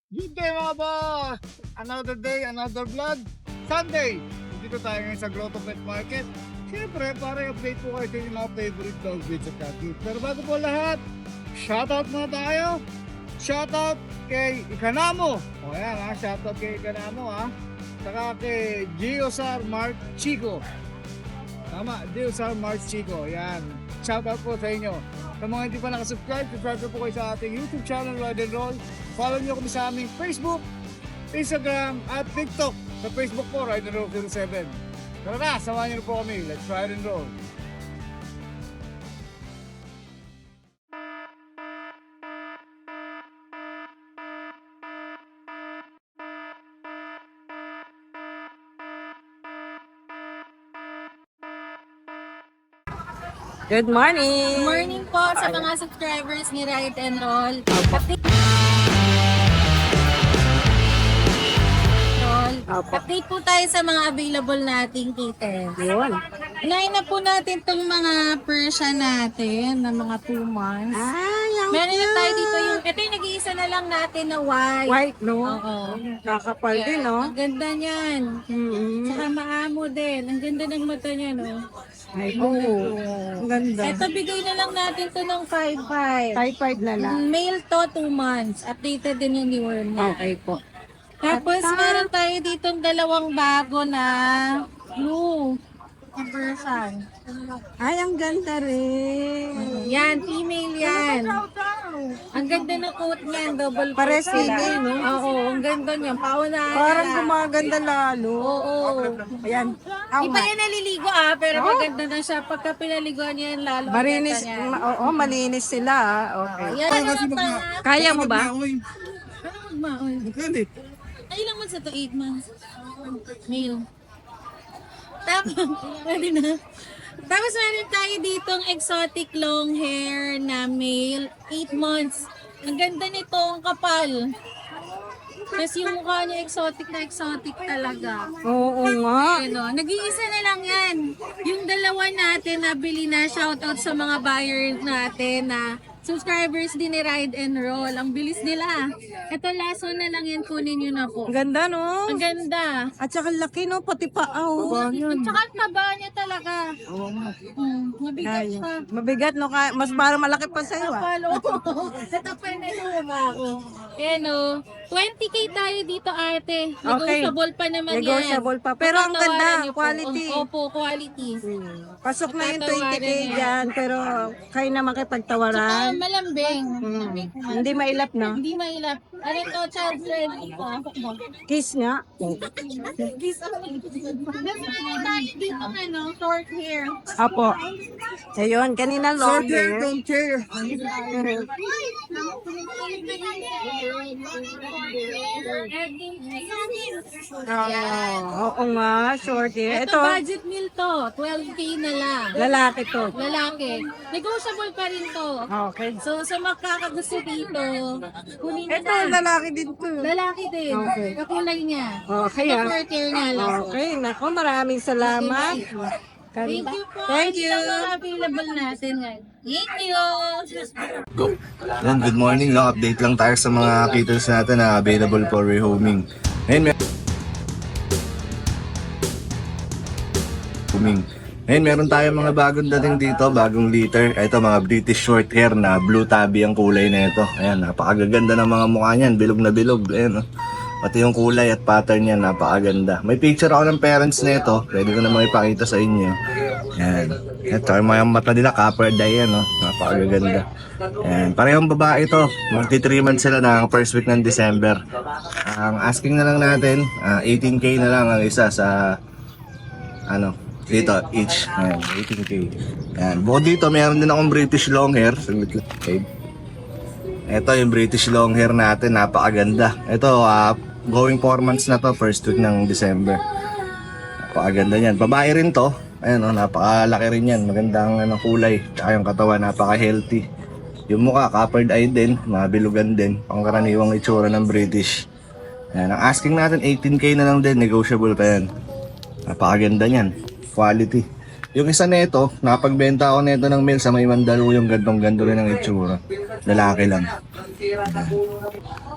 Good day mga boss! Another day, another vlog. Sunday! Dito tayo ngayon sa Grotto Pet Market. Siyempre, para i-update po kayo sa yung mga favorite dog breeds at cat food. Pero bago po lahat, shoutout muna tayo. Shoutout kay Ikanamo. O yan ha, shoutout kay Ikanamo ha. Saka kay Giosar Mark Chico. Tama, Giosar Mark Chico. Yan. Shoutout po sa inyo. Sa mga hindi pa nakasubscribe, subscribe po kayo sa ating YouTube channel, Ride and Roll. Follow nyo kami sa aming Facebook, Instagram, at TikTok. Sa Facebook po, Ride and Roll 07. Tara na, samahan nyo na po kami. Let's ride and roll. Good morning! Good morning po sa mga subscribers ni Ride and Roll. Update po tayo sa mga available nating kittens. Yun. Unahin na po natin itong mga Persian natin na mga 2 months. Yung Meron na tayo dito yung, ito yung nag-iisa na lang natin na white. white, no? Oo. Kakapal din, no? Ang ganda niyan. Mm-hmm. Saka maamo din. Ang ganda ng mata niya, no? Ay, oo. Ang ganda. Ito, bigay na lang natin to ng 5-5. Type 5 na lang. Male to, 2 months. Updated din yung deworm niya. Okay po. Tapos, meron tayo ditong dalawang bago na blue version. Ay, ang ganda rin. Yan, female yan. Ang ganda ng coat niyan, double coat Pares sila. female, no? Oo, ang ganda niyan. Paunahan Parang na. gumaganda lalo. Oo. Ayan. Di pa yan naliligo pero maganda na siya. Pagka pinaliguan niya yan, lalo ang Malinis, ganda niyan. oo, malinis sila. Okay. Yan ang mga tanga. Kaya mo ba? Ano magmaon? Ay, ilang months na to? 8 months. Male. Tapos, pwede na. Tapos meron tayo ditong exotic long hair na male, 8 months. Ang ganda nito, ang kapal. Tapos yung mukha niya exotic na exotic talaga. Oo nga. Ano, nag-iisa na lang yan. Yung dalawa natin nabili na, shoutout sa mga buyers natin na subscribers din ni Ride and Roll. Ang bilis nila. Ito, laso na lang yan, kunin nyo na po. Ang ganda, no? Ang ganda. At saka laki, no? Pati paaw. At saka ang taba niya talaga. Mabigat Ay, pa. mabigat, no? Mas parang malaki pa sa'yo, ah. Palo. Natapay na yung ako. Ayan o. 20k tayo dito ate. Negotiable pa naman yan. Negotiable pa. Pero ang Patatawaran ganda, niyo po. quality. Opo, quality. Pasok na yung Patatawaran 20k niya. dyan, pero kayo na makipagtawaran. Malambing. Hindi mailap, no? Hindi mailap. Ano to, child friendly po. Kiss nga. Kiss ako. Meron tayo dito short hair. Apo. Ayun, kanina long hair. Don't care. Oo nga, short hair. Ito, Ito, budget meal to. 12k na lang. lalaki to. Lalaki. Negotiable pa rin to. Okay. So, sa makakagusto dito, kunin Ito, na. lalaki din to. Lalaki din. Okay. Kakulay niya. Okay, Ito, ah. short hair nga lang. Okay, nako, maraming salamat. Thank you po. Thank Ito you. ang mga available natin ngayon. Thank you. Go. Yan, good morning lang. Update lang tayo sa mga kittens natin na available for rehoming. Ngayon, meron tayong mga bagong dating dito, bagong litter. Ito, mga British short hair na blue tabby ang kulay na ito. Ayan, napakaganda ng mga mukha niyan. Bilog na bilog. Ayan, oh. Pati yung kulay at pattern niya, napakaganda. May picture ako ng parents na ito. Pwede ko namang ipakita sa inyo. Ayan. Ito, yung mga mata nila, copper dye yan, oh. Napakaganda. Ayan. Parehong babae ito. Magti 3 months sila na first week ng December. Ang asking na lang natin, 18k na lang ang isa sa, dito, each. Ayan, 18k. Ayan. Bukod dito, meron din akong British long hair. Saglit lang. Okay. Ito yung British long hair natin, napakaganda. Ito, going 4 months na to, first week ng December. Napakaganda niyan. Babae rin to. Ayan, napakalaki rin yan. Magandang kulay. Tsaka yung katawan, napaka-healthy. Yung mukha, coppered eye din, mabilugan din. Pangkaraniwang itsura ng British. Ayan, ang asking natin, 18k na lang din. Negotiable pa yan. Napakaganda niyan. Quality. Yung isa nito, napagbenta ako nito ng male sa may Mandaluyong, gandong-gando rin ang itsura. Lalaki lang.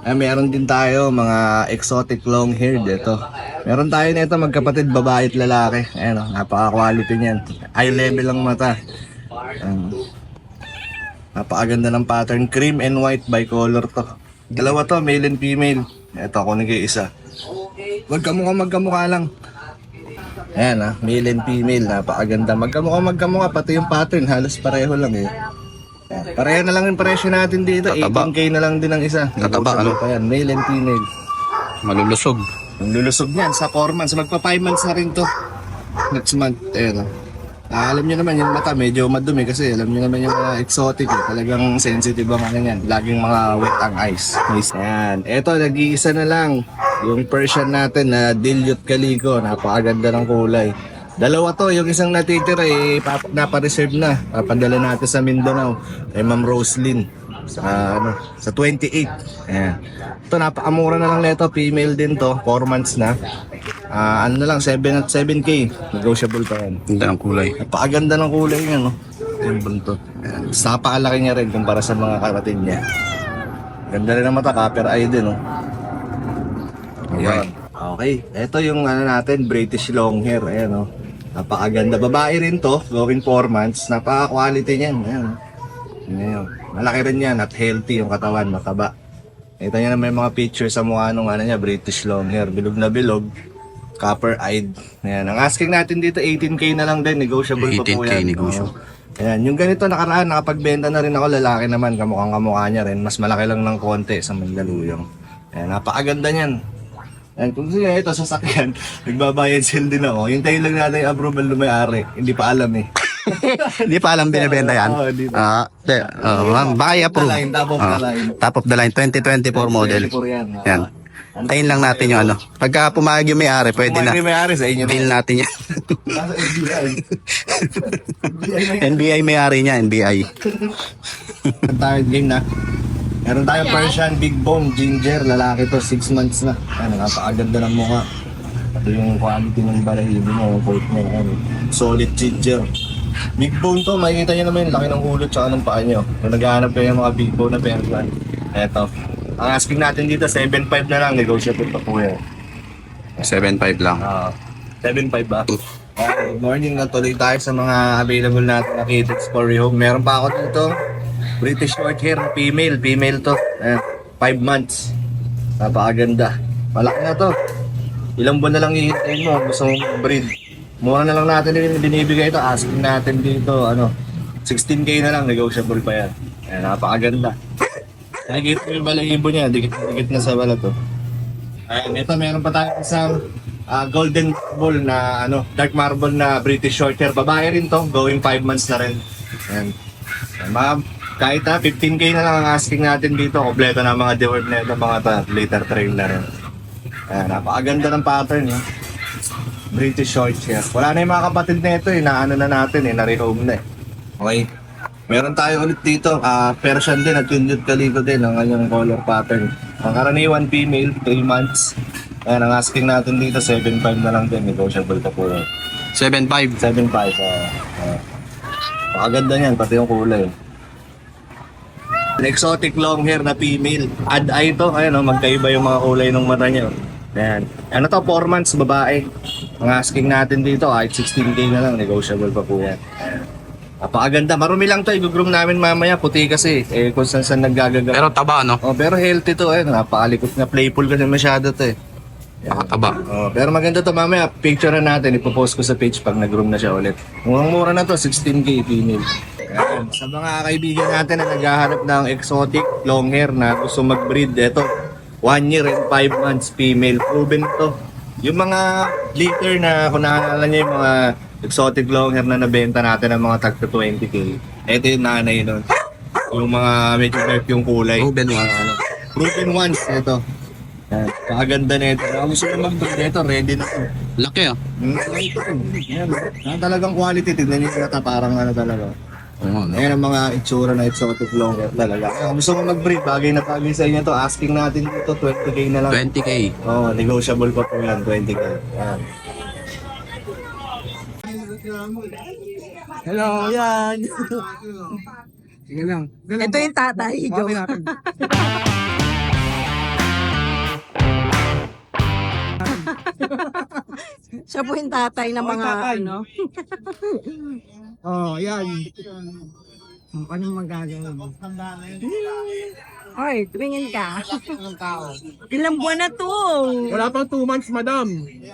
Meron din tayo mga exotic long hair dito. Meron tayo nito magkapatid, babae at lalaki. Ayan, napaka-quality niyan. Eye level ang mata. Napakaganda ng pattern. Cream and white bicolor to. Dalawa to, male and female. Ito, kunin ko yung isa. Magkamukha lang. Ayan male and female. Napakaganda. Magkamukha. Pati yung pattern, halos pareho lang eh. Ayan. Pareho na lang yung presyo natin dito. 18K na lang din ang isa. Tataba, ano? Pa yan. Male and female. Malulusog. Ang lulusog niyan sa 4 months. Magpa 5 months na rin to. Next month. Ayan. Alam niyo naman yung mata medyo madumi kasi alam niyo naman yung mga exotic eh. Talagang sensitive ang ano yan. Laging mga wet ang eyes. Ayan. Eto, nag-iisa na lang. Yung Persian natin na dilute calico. Napakaganda ng kulay. Dalawa to. Yung isang natitira eh, napareserve na. Papadala natin sa Mindanao. Kay Ma'am Roslyn. Sa 28. Ayan. Ito, napakamura na lang nito. Female din to. 4 months na. Ano na lang, 7K. Negotiable pa yan. Ganda ng kulay. Napakaganda ng kulay niya, no? Simple to. Ayan. Napakalaki niya rin kumpara sa mga kapatid niya. Ganda rin ang mata, copper eye din, no? Ayan. Okay. Ito yung ano natin, British long hair. Ayan, no? Napakaganda. Babae rin to, going 4 months. Napaka-quality niyan. Ayan. Ayan. Malaki rin yan at healthy yung katawan, mataba. Ito niya na may mga picture sa mukha nung ano niya, British long hair. Bilog na bilog. Copper-eyed. Ayan. Ang asking natin dito, 18K na lang din. Negotiable pa po 18K yan. negotiable. Ayan. Yung ganito nakaraan, nakapagbenta na rin ako. Lalaki naman, kamukhang-kamukha niya rin. Mas malaki lang ng konti sa Mandaluyong. Ayan. Napakaganda niyan. Ayan. Kung siya ito, sasakyan, nagbabayad sale din ako. Hintayin lang natin yung approval ng may-ari. Hindi pa alam eh. Hindi pa alam binibenta yan. Oo, di pa. Baka i-approve. Top of the line. Top of the line, 2024 model. 24 yan. Yan. Tayin lang natin yung ano. Pagka pumayag yung may-ari, pwede na. Kung may-ari sa inyo. Deal natin yan. Nasa FBI. NBI may-ari niya, NBI. Tayo game na. Meron tayong Persian Big Bone Ginger, lalaki to, 6 months na. Ano, napakaganda ng mukha. Ito yung quality ng balahibo mo, yung point mo. Solid ginger. Big bone to, makikita nyo naman yung laki ng ulo tsaka ng paa nyo. Kung naghahanap kayo ng mga big bone na Persian, eto. Ang asking natin dito, 7.5 na lang, negotiable pa po yan. 7.5 lang. 7.5 ba? Good morning, natuloy tayo sa mga available natin na Kidex for Home. Meron pa ako dito, British short hair, female to. 5 months. Napakaganda. Malaki na to. Ilang buwan na lang hihintayin mo, gusto mong breed. Mura na lang natin din binibigay ito. Asking natin dito, 16K na lang, negotiable pa yan. Ayan, napakaganda. Nakikita mo yung balahibo niya, dikit na sa balat to. Ayan, ito meron pa tayong isang golden ball na dark marble na British short hair. Babae rin to, going 5 months na rin. Ayan. Ma'am, kahit 15K na lang ang asking natin dito, kompleto na mga deworm na ito, mga later trail na rin. Ayan, napakaganda ng pattern eh. British short hair. Wala na yung mga kapatid na ito eh, naano na natin eh, na-rehome na eh. Okay. Meron tayo ulit dito, Persian din at Dilute calico din ang kanyang color pattern. Ang karaniwan female, 3 months. Ayan, ang asking natin dito, 7.5 na lang din, negotiable pa po yun. 7.5. 7.5. Pakaganda niyan, pati yung kulay. An exotic long hair na female. Ad eye to, ayan magkaiba yung mga kulay ng mata niya. Ayan. Ano to, 4 months, babae. Ang asking natin dito, kahit 16K na lang, negotiable pa po yan. Ayan. Napakaganda. Marumi lang to, i-groom namin mamaya. Puti kasi, kung saan naggagaga. Pero taba, no? Pero healthy to, napakalikot na, playful kasi masyado to eh. Taba. Pero maganda to mamaya, picture na natin, ipopost ko sa page pag nag-groom na siya ulit. Murang-mura na to, 16K female. Ayan. Sa mga kaibigan natin na naghahanap ng exotic long hair na gusto mag-breed, eto, 1 year and 5 months female, proven to. Yung mga litter na kung nakakala niyo yung mga exotic long hair na nabenta natin ng mga tag 20K, eto yung nanay nun. Yung mga medyo dark yung kulay. Proven ones. Proven ones, eto. Pakaganda na ito. Kung gusto na mag-breed ito, ready na ito. Laki ah. Yan, talagang quality. Tignan niyo na parang talaga. Ayan ang mga itsura na exotic long hair talaga. Kung gusto mo mag-breed, bagay na bagay sa inyo to. Asking natin dito, 20K na lang. 20K. Negotiable pa po yan, 20K. Ayan. Hello, yan. Sige lang. Ito yung tatay, joke. Siya po yung tatay ng mga tatay. ano. Oh, yan. Anong magagawin? Hoy, tumingin ka. Ilang buwan na to? Wala pang 2 months, madam.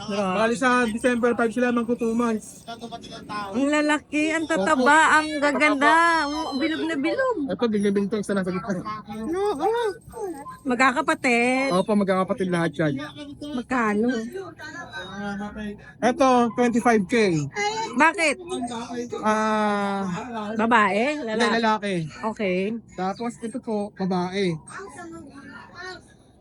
Bali sa December 5 sila magko 2 months. Ang lalaki, ang tataba, ang gaganda. Ang bilog na bilog. Ito, bigla-bigla ito, isa lang sa gitna. Magkakapatid. Opo, magkakapatid lahat yan. Magkano? Ito, 25K. Bakit? Babae? Hindi, Lalaki? lalaki. Okay. Tapos ito po, babae.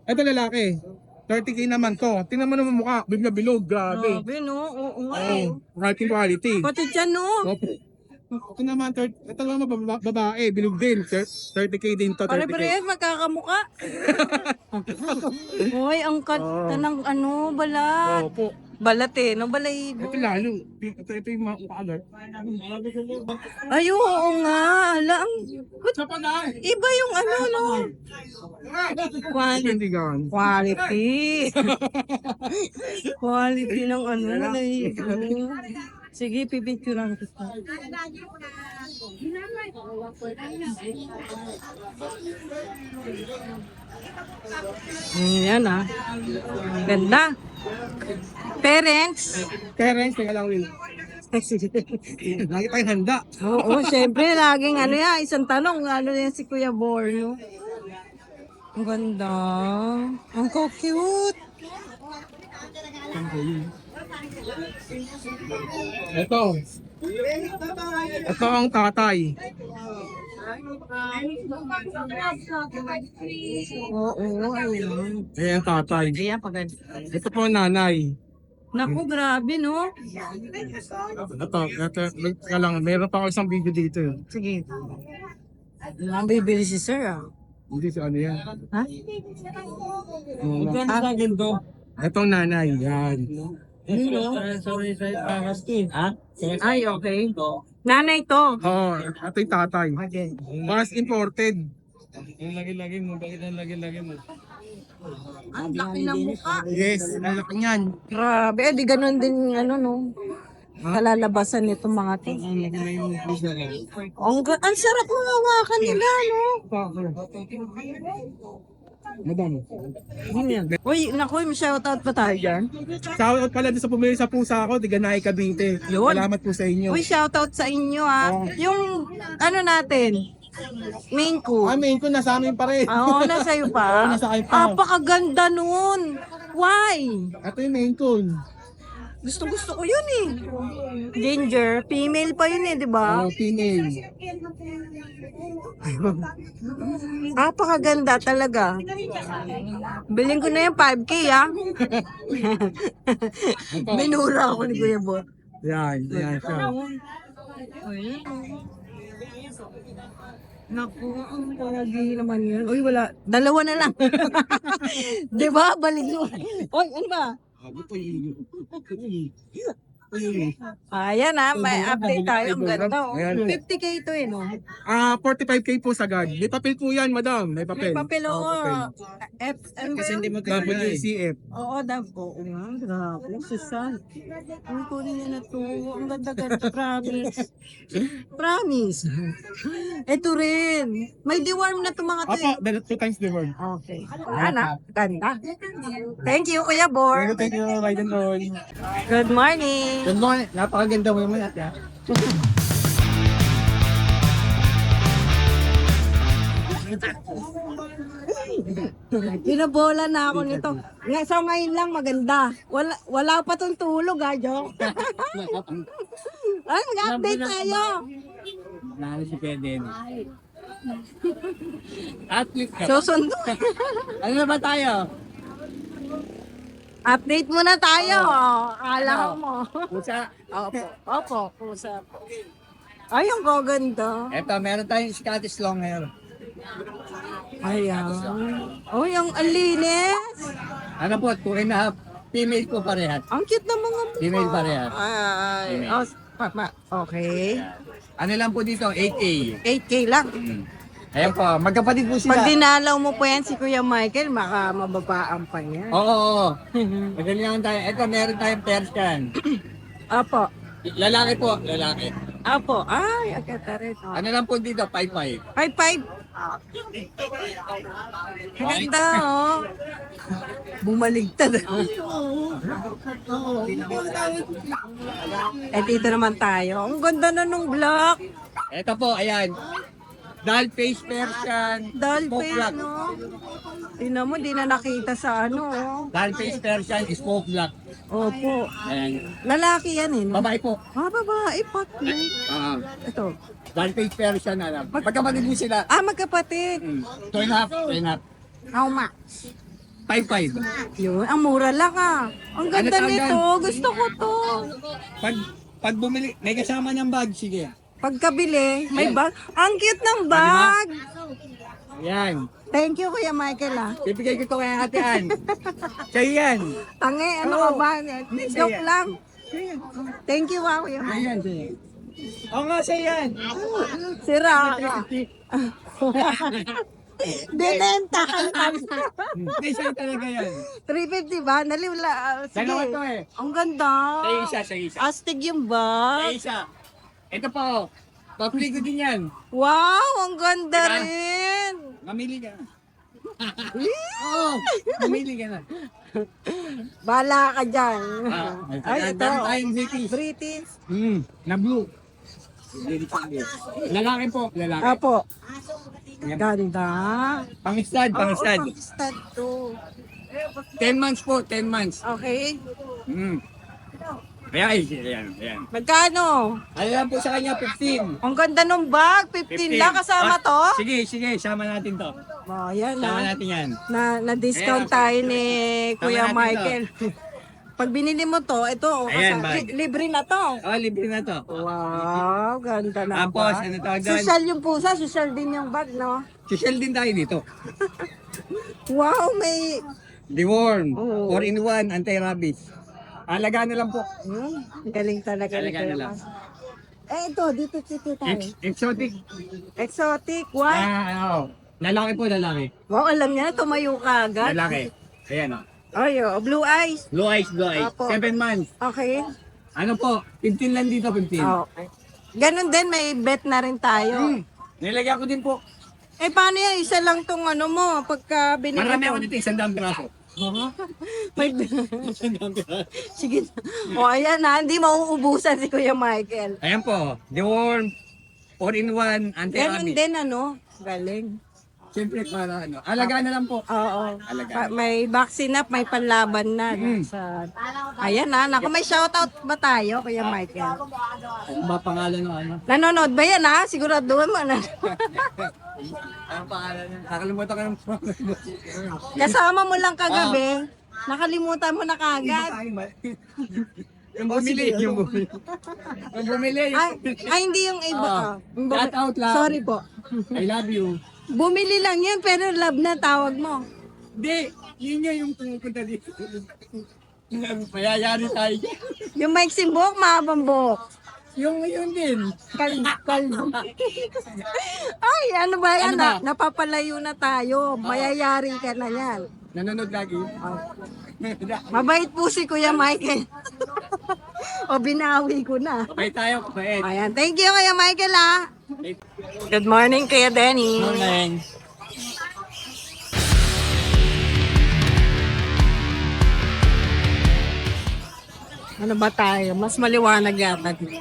Ito lalaki. 30K naman to. Tingnan mo naman mukha, bigla bilog, grabe. Grabe, no? Oo nga. Oh, writing quality. Pati dyan, no? Opo. Ito naman, ito naman babae, bilog din. 30K din to, 30K. Pare-pares, magkakamuka. Hoy, ang kanta ng ano, balat. Opo. Balat eh, no? Balay. Ito lalo. Ito yung mga kaagad. Ay, oo nga. Ala, ang... Sa panay! Iba yung ano, no? Quality. Hindi gan. Quality. Quality ng ano. Sige, pipicturean kita. Yan ah. Ganda. Parents. Parents, teka lang, Will. Lagi tayong handa. Oo, syempre, laging ano yan, isang tanong, ano yan si Kuya Borno. Ang ganda. Ang cute. Ito. Ito ang tatay. Oo, ayun. Ayan ang tatay. Ayan, pagod. Ito po ang nanay. Naku, grabe, no? Ito, teka lang, meron pa ako isang video dito. Sige. Ang bibili si Sir, ah. Hindi si ano yan. Ha? Ito ang nanay. Yan. Ay, okay. Nanay to. Oo, ito yung tatay. Okay. Mas imported. Ang laki ng mukha. Yes, lalaki niyan. Grabe, di ganun din, ano, no? Kalalabasan nito mga to. Ang sarap mga hawakan nila, no? Madam. Uy, naku, may shoutout pa tayo dyan. Shoutout pala doon sa pumili sa pusa ko, Tiganay Cavite. Yun. Salamat po sa inyo. Uy, shoutout sa inyo, ha? Yung, ano natin, main ko. Amin ko, nasa amin pa rin. Oo, nasa iyo pa. Nasa akin pa. Apakaganda nun. Why? Ito yung main coon. Gusto ko yun eh. Ginger, female pa yun eh, di ba? Female. Apakaganda talaga. Biling ko na yung 5K, ha? Minura ako ni Kuya Bot. Yan, yan siya. Naku, ang palagi naman yun. Uy, wala. Dalawa na lang. Di ba? Balik mo. Uy, ano ba? Ayan ha, may update tayo. Ang ganda. Oh. Ayan. 50K ito eh, no? 45K po sagad. May papel po yan, madam. May papel. May papel, oo. Kasi hindi mo WCF. Oo, oo nga. Grabe, Susan. Ang kunin niya na to. Ang ganda-ganda. Promise. Promise. Ito rin. May deworm na to mga to. Apo, 2 times the word. Okay. Ana, ganda. Thank you, Kuya Bor. Thank you, Ride and Roll. Good morning. Good morning. Napakaganda mo naman natin. Binabola na ako nito. So ngayon lang maganda. Wala pa tong tulog, ha, Jo? Ay, mag-update tayo. Nalo si Peden. Susundo. Ano na ba tayo? Update muna tayo. Alam mo. Pusa. Opo, pusa. Ay, ang gaganda. Eto, meron tayong Scottish Longhair. Ayan. Oh, ang linis. Ano po, 2.5. Female po parehas. Ang cute ng mga Female parehas. Ay, okay. Ano lang po dito, 8K. 8K lang. Ayan po, magkapatid po Pag sila. dinalaw mo po yan si Kuya Michael, baka mababaan pa yan. Oo. Madali lang tayo. Ito, meron tayong Persian. Apo. Lalaki po, lalaki. Apo. Ay, agad na rin. Oh. Ano lang po dito, 5'5". 5'5". Ang ganda, oh. Bumaligtad. Eh, dito naman tayo. Ang ganda na nung block. Ito po, ayan. Doll face Persian. Doll smoke face, black. no? Tingnan mo, di na nakita sa ano, oh. Doll face Persian, smoke black. Opo. Ayan. Lalaki yan, eh. No? Babae po. Ah, babae, pati. Ito. Doll face Persian, alam. Magkapatid mo sila. Ah, magkapatid. 2.5, 2.5. How much? 5'5". Yun, ang mura lang, ah. Ang ganda Ano nito. tawag Gusto ko to. Pag bumili, may kasama niyang bag, sige. Pagkabili, may Ayan. bag. Ang cute ng bag. Ayan. Thank you, Kuya Michael, ah. Bibigay ko to kay Ate Ann. Sa'yo yan. Tangi, ano ka ba? Joke lang. Thank you, ah, Kuya Michael. Ayan, sa'yo. Oo nga, sa'yo yan. Sira ka. Binentahan kami. Hindi, sa'yo talaga yan. 350 ba? Naliwala. Sige. Dalawa to eh. Ang ganda. Sa'yo isa, sa'yo isa. Astig yung Sa'yo bag. isa. Ito po. Papili ko din yan. Wow, ang ganda Diba? rin. Mamili ka. Oo, mamili ka na. Bala ka dyan. Ay, ito. Tayong British. British. Na blue. Lalaki po, lalaki. Apo. Ganda. Pang-stud, pang-stud. Oo, pang-stud to. 10 months po, 10 months. Okay. Ayan. Magkano? Ano lang po sa kanya, 15. Ang ganda ng bag. 15 lang kasama to? Sige, sama natin to. Oh, yan Sama na. natin yan. Na-discount Ayan. tayo ni Kuya natin Michael. Pag binili mo to, ito, Ayan, bag. libre na to. Oh, libre na to. Wow, ganda na Tapos, bag. ano tawag doon? Social yung pusa, social din yung bag, no? Social din tayo dito. Wow, may... Deworm, Oo. 4-in-1, anti-rabies. Alaga na lang po. Galing talaga. ni Talaga Kuya na lang. Michael. Eh, ito, dito tayo. Exotic. Exotic, what? Lalaki po, lalaki. Wow, alam niya, tumayo ka agad. Lalaki. Ayan o. Ay, oh, blue eyes. Blue eyes, blue eyes. Apo. 7 months. Okay. Ano po? 15 lang dito, 15. Okay. Ganun din, may bet na rin tayo. Nilagyan ko din po. Eh, paano yan? Isa lang tong ano mo, pagka binili Marami ako mo. dito, 100 piraso. May... Sige. O, ayan na, hindi mauubusan si Kuya Michael. Ayan po, Deworm, 4-in-1, Ganun anti-rabies. din, ano? Galing. Siyempre, para ano. Alaga na lang po. Oo. Alaga. May vaccine up, may panlaban na. Sa... Ayan na, naku, may shoutout ba tayo, Kuya Michael? Ano ba pangalan ng ano? Nanonood ba yan, ha? Siguraduhan mo na. Anong pangalan niya? Nakalimutan ko ng Kasama mo lang kagabi, nakalimutan mo na kagad. Yung bumili, yung bumili. Yung bumili. Ay, hindi yung iba. Yung Shout out lang. Sorry po. I love you. Bumili lang yan, pero love na tawag mo. Hindi, yun nga yung pumupunta dito. Mayayari tayo. Yung maiksing buhok, mahabang buhok. Yung yun din. Kalbo. Ay, ano ba yan? Ano ba? Napapalayo na tayo. Mayayari ka na yan. Nanonood lagi. Mabait po si Kuya Michael. O binawi ko na. Kapay tayo, kapay. Ayan, thank you Kuya Michael, ha. Good morning, Kuya Denny. Morning. Ano ba tayo? Mas maliwanag yata dito.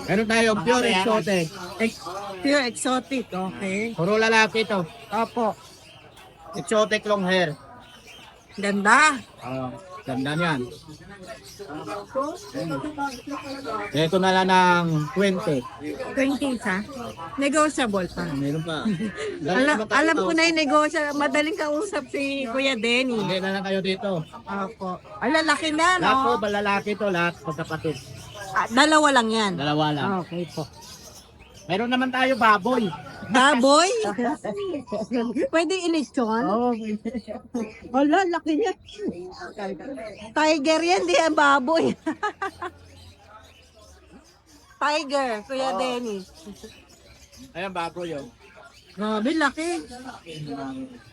Meron tayo pure exotic. Pure exotic, okay. Puro lalaki to. Opo. Exotic long hair. Ganda. Ganda niyan. Ito na lang ng 20. 20 ha? Negotiable pa. Meron pa. Alam ko na yung negosyo. Madaling kausap si Kuya Denny. Hindi na lang kayo dito. Opo. Ay, lalaki na, Lahat po, no? balalaki to, lahat magkapatid. Dalawa lang yan. Dalawa lang. Okay po. Meron naman tayo baboy. Baboy? Pwede ilechon? Oo. Wala, laki niya. Tiger yan, di yan baboy. Tiger, Kuya Dennis. Ayan, baboy yun. Grabe, laki.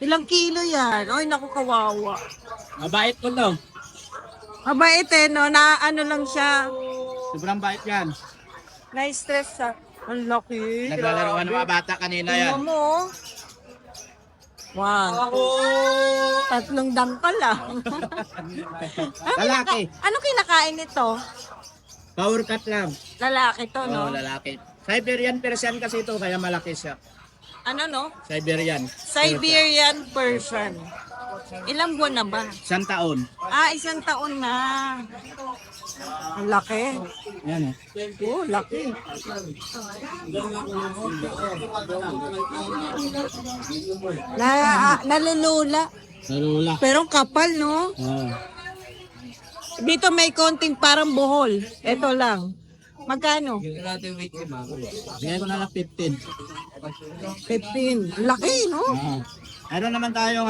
Ilang kilo yan? Ay, naku, kawawa. Mabait po to. Mabait no? Na ano lang siya. Sobrang bait yan. Na-stress siya. Ang laki. Naglalaroan ng mga bata kanina yan. Tingnan mo. Wow. Tatlong dangkal ah. Lalaki. Ano kinakain nito? Power cut lang. Lalaki to, no? Lalaki. Siberian Persian kasi ito, kaya malaki siya. Ano, no? Siberian. Siberian Persian. Ilang buwan na ba? 1 taon. Ah, 1 taon na. Ang laki. Yan eh. Oh, laki. Nalulula. Narula. Pero ang kapal, no? Dito may konting parang buhol. Ito lang. Magkano? Bigay ko na lang 15. 15. Laki, no? Meron naman tayong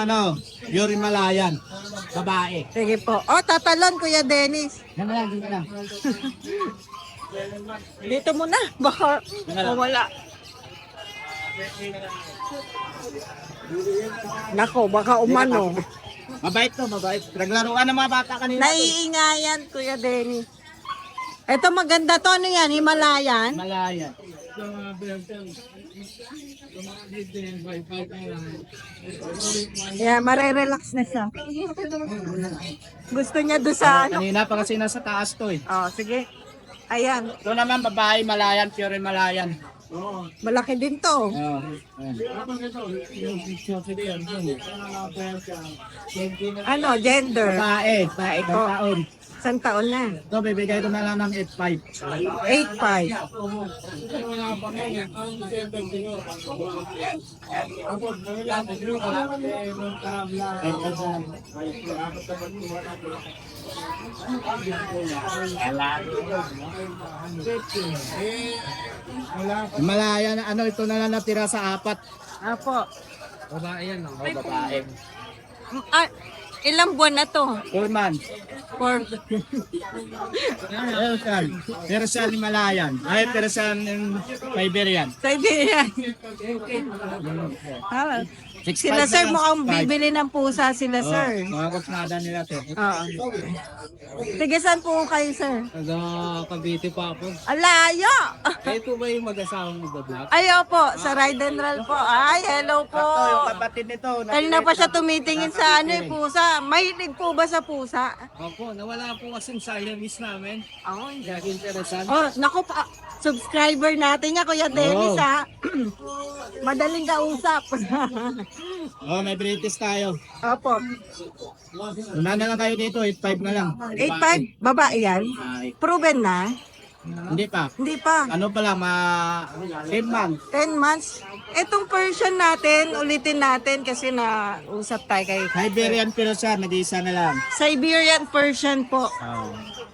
pure Himalayan. Babae. Sige po. Oh, tatalon, Kuya Dennis. Yan na lang, dito na. Dito muna. Baka mawala. Nako, baka umano. Mabait to, mabait. Naglaruan ng mga bata kanina. Naiingayan, Kuya Dennis. Ito maganda to. Ano yan? Himalayan? Himalayan. Yeah, marerelax na siya. Gusto niya doon sa ano. Kanina pa kasi nasa taas to eh. Oh, sige. Ayan. Ito naman babae Himalayan, pure Himalayan. Malaki din to. Ano, gender? Babae, babae Oh. taon. 1 taon na. Ito, bibigay ko na lang ng 8.5. 8.5. Himalayan, ito na lang natira sa 4. Apo. Babae yan, no? Oh, babae. Ah, ilang buwan na to? 4 months. For Persian. Persian Himalayan. Ay, Persian Siberian. Siberian. Ah, 6.5 sila sir na lang, mukhang 6.5. bibili ng pusa sila sir. Mga kusnada nila to. Oo. Sige, saan po kayo sir? Taga Cavite pa ako. Alayo! Kayo po ba yung mag-asawang nag-vlog? Ayo po, sa Ride and Roll po. Ay, hello po. Ito, yung kapatid nito. Kanina pa siya tumitingin sa pusa. Mahilig po ba sa pusa? Opo, nawala po kasing Siamese namin. Oh, Kaya interesan. oh naku pa. Subscriber natin niya, Kuya Dennis, ha? Madaling kausap. Oh, may British tayo. Opo. Una na lang kayo dito, 8.5 na lang. 8.5, babae yan? Proven na? Hindi pa. Hindi pa. Ano pa lang, 10 months. 10 months. Etong Persian natin, ulitin natin kasi nausap tayo kay Siberian Persian, nag-iisa na lang. Siberian Persian po.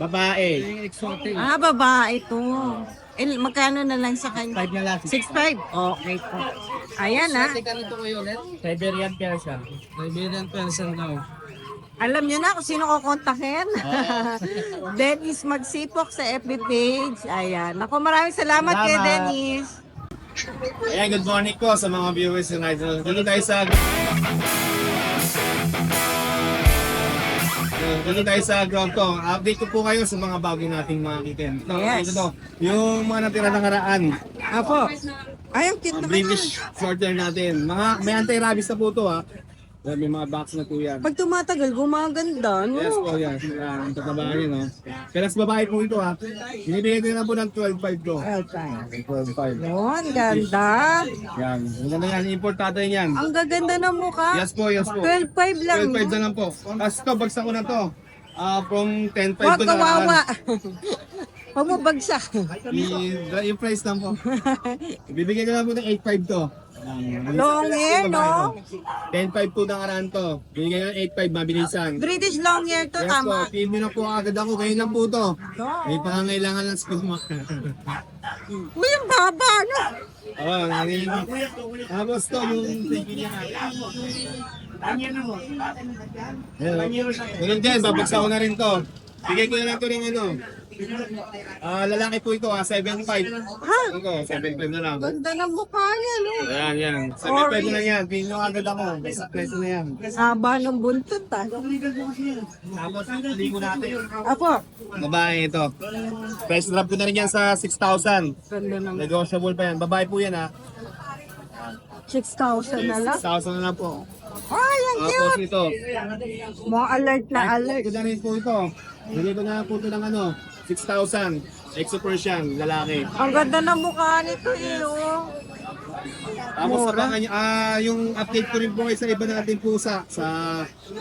Babae. Ah, babae to. Magkano na lang sa kanya? 5 na lang. 6.5? Okay po. Ayan ha. Siberian Persian. Siberian Persian daw. Alam niyo na kung sino ko kontakin. Dennis Magsipok sa FB page. Ayan. Ako, maraming salamat kay Salamat. Dennis. Ayan, good morning po sa mga viewers ng Idol. Dito tayo sa ground ko. Update ko po kayo sa mga bago nating mga item. Yes. Ito, yung mga natira ng karaan. Apo. Ay, ang cute naman. British shorter natin. May anti-rabies na po ito ha. May mga box na po yan. Pag tumatagal, gumaganda, no? Yes po yan. Ang tatabahan yun. Pero sa babae po ito ha. Binibigay ko na po ng 12.5 ko. Well, fine. 12.5. Yun, ganda. Yan. Maganda yan. Importado yan. Ang gaganda ng mukha. Yes po, yes po. 12.5 lang. 12.5 na lang po. Tapos ito, bagsak ko na to. From 10.5 Wag to na. kawawa. Huwag mo bagsak. Yung price lang po. Ibibigay ko lang po ng 8.5 to. Long hair, no? 10.5 po ng aran to. Bibigay ko ng 8.5 mabilisan. British long hair to, Yes po, tama. PM nyo na po agad ako. Ngayon lang po to. May pangangailangan ng school mo. Uy, ang baba, no? Oo, nangingi. Tapos to, yung tigil niya. Ganun din, babagsak ko na rin to. Bigay ko na lang to ng Lalaki po ito, 7.5. Ha? Ito, 7.5 na lang. Ganda ng mukha niya, no? Ayan, yan. 7.5 na yan. Pino agad ako. Basta preso na yan. Haba ng buntot, ah. Tapos, ligo natin. Apo. Babae ito. Price drop ko na rin yan sa 6,000. Ganda ng Negotiable pa yan. Babae po yan ha. 6,000 na lang. 6,000 na lang po. Ay, ang Tapos cute. ito. Mga alert na alert. Ito na rin po ito. Bili ko na po ito ng 6,000. Exo Persian, lalaki. Ang ganda ng mukha nito, eh, oh. Tapos sa mga yung update ko rin po kayo sa iba nating pusa sa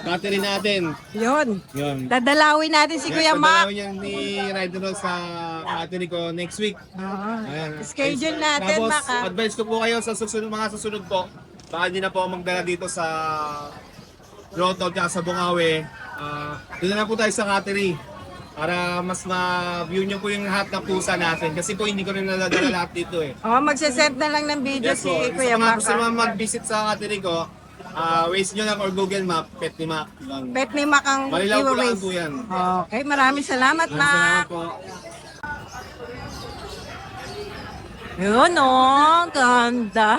battery natin. Yun. Yun. Dadalawin natin si Kuya Mac. Padalawin yan ni Rider sa battery ko next week. Ayan. Schedule natin, Tapos, Mac, ah. advice ko po kayo sa mga susunod po. Baka hindi na po ako magdala dito sa Grotto at sa Bungawi. Doon na po tayo sa Cattery para mas ma-view nyo po yung lahat ng pusa natin. Kasi po hindi ko rin nadadala lahat dito eh. Oh, magsasend na lang ng video Yes si po. Kuya Sa mga Mac. gusto naman mag-visit sa Cattery ko, Waze nyo lang or Google Map, Pet ni Mac. Yun. Pet ni Mac ang Marilaw po lang giveaways. po yan. Okay, maraming salamat, Salamat Mac. po. Yun, oh. Ganda.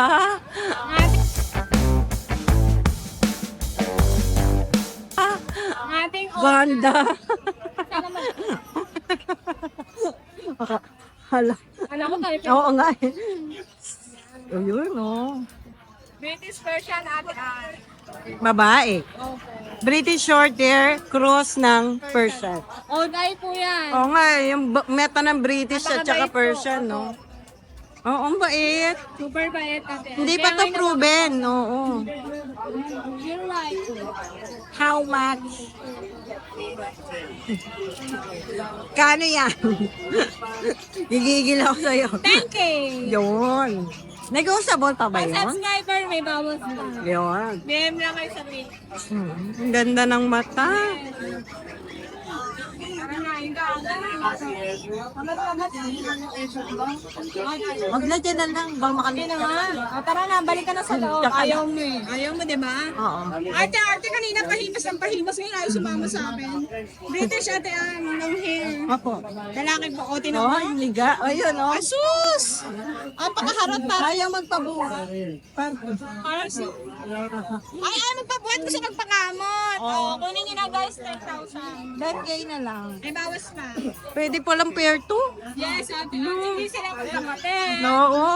Ating Ganda. Hala. alam ko tayo. Oo nga eh. Ayun, oh. British Persian ate Babae. British short hair, cross ng Persian. Oday po yan. Oo nga, yung meta ng British at saka Napakabait po. Persian, no? Oo, ang bait. Super bait ate. Hindi pa to proven, oo. You're right. How much? Kano yan? Gigigil ako sa'yo. 10K. Yun. Negotiable pa ba Pag yun? subscriber may bawas pa. Yun. DM lang kayo sa page. Ang ganda ng mata. Wag na dyan na lang. Bang Hindi makamit na nga. Tara na, balik ka na sa loob. Tsaka- Ayaw mo eh. Ayaw mo, di ba? Oo. Ate kanina pahimas ng pahimas. Ngayon ayaw sumama sa amin. British ate ng hair. Ako. Lalaki po. O, Oh, tinawag. yung liga. Ayun, oh. Asus! Pakaharap pa. Ayaw magpabuhat. Ay, magpabuhat kasi magpakamot. Oh. Kunin nyo na guys, 10,000. 10K na lang. Ay, bawas pa. Pwede palang pair 2? Yes, ate. Hindi sila magpakamate. Oo.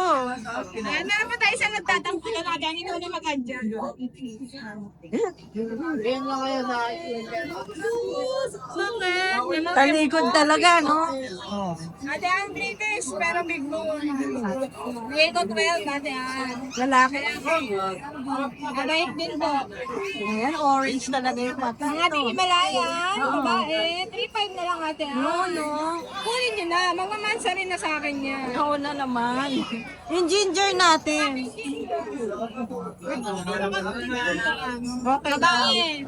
Ayan, meron pa tayo isang nagtatangko na natin. Hindi na mag-adjust. Bakit? Talikod talaga, no? Ate, ang British, pero big bone. Diego 12, ate, Lalaki. Alay din po. Ayan, orange talaga yung mata. Ang ating Himalayan, babae, 3.5 na lang ate. No. Kunin nyo na, magmamansa rin na sa akin yan. Oo na naman. Yung ginger natin. Babae,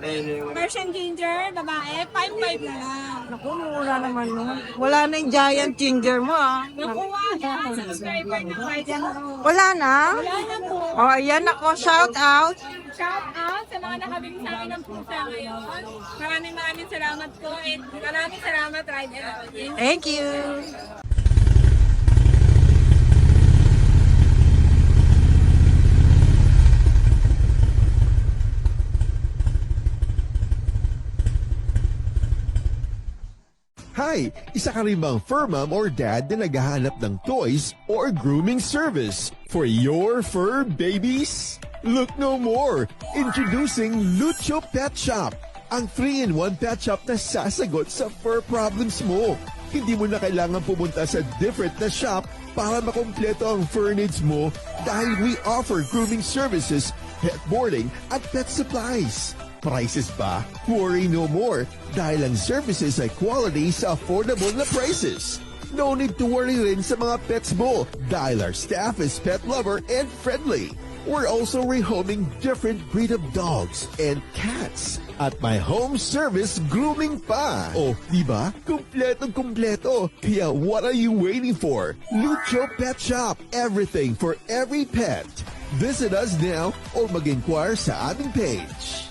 Persian ginger, babae, 5.5 na lang. Naku, wala naman nun. Wala na yung giant ginger mo, ah. Nakuha na, subscriber na white. Wala na? Wala na po. Oh, ayan ako. Shout out. Shout out sa mga nakabili sa akin ng pusa ngayon. Maraming salamat po. And maraming salamat, Ryder. Thank you. Hi! Isa ka rin bang fur mom or dad na naghahanap ng toys or grooming service for your fur babies? Look no more! Introducing Lucho Pet Shop, ang 3-in-1 pet shop na sasagot sa fur problems mo. Hindi mo na kailangan pumunta sa different na shop para makompleto ang fur needs mo dahil we offer grooming services, pet boarding at pet supplies. Prices ba? Worry no more dahil ang services ay quality sa affordable na prices. No need to worry rin sa mga pets mo dahil our staff is pet lover and friendly. We're also rehoming different breed of dogs and cats at my home service grooming pa. Oh, di ba? Kumpletong-kumpleto. Kaya what are you waiting for? Lucho Pet Shop. Everything for every pet. Visit us now or mag-inquire sa aming page.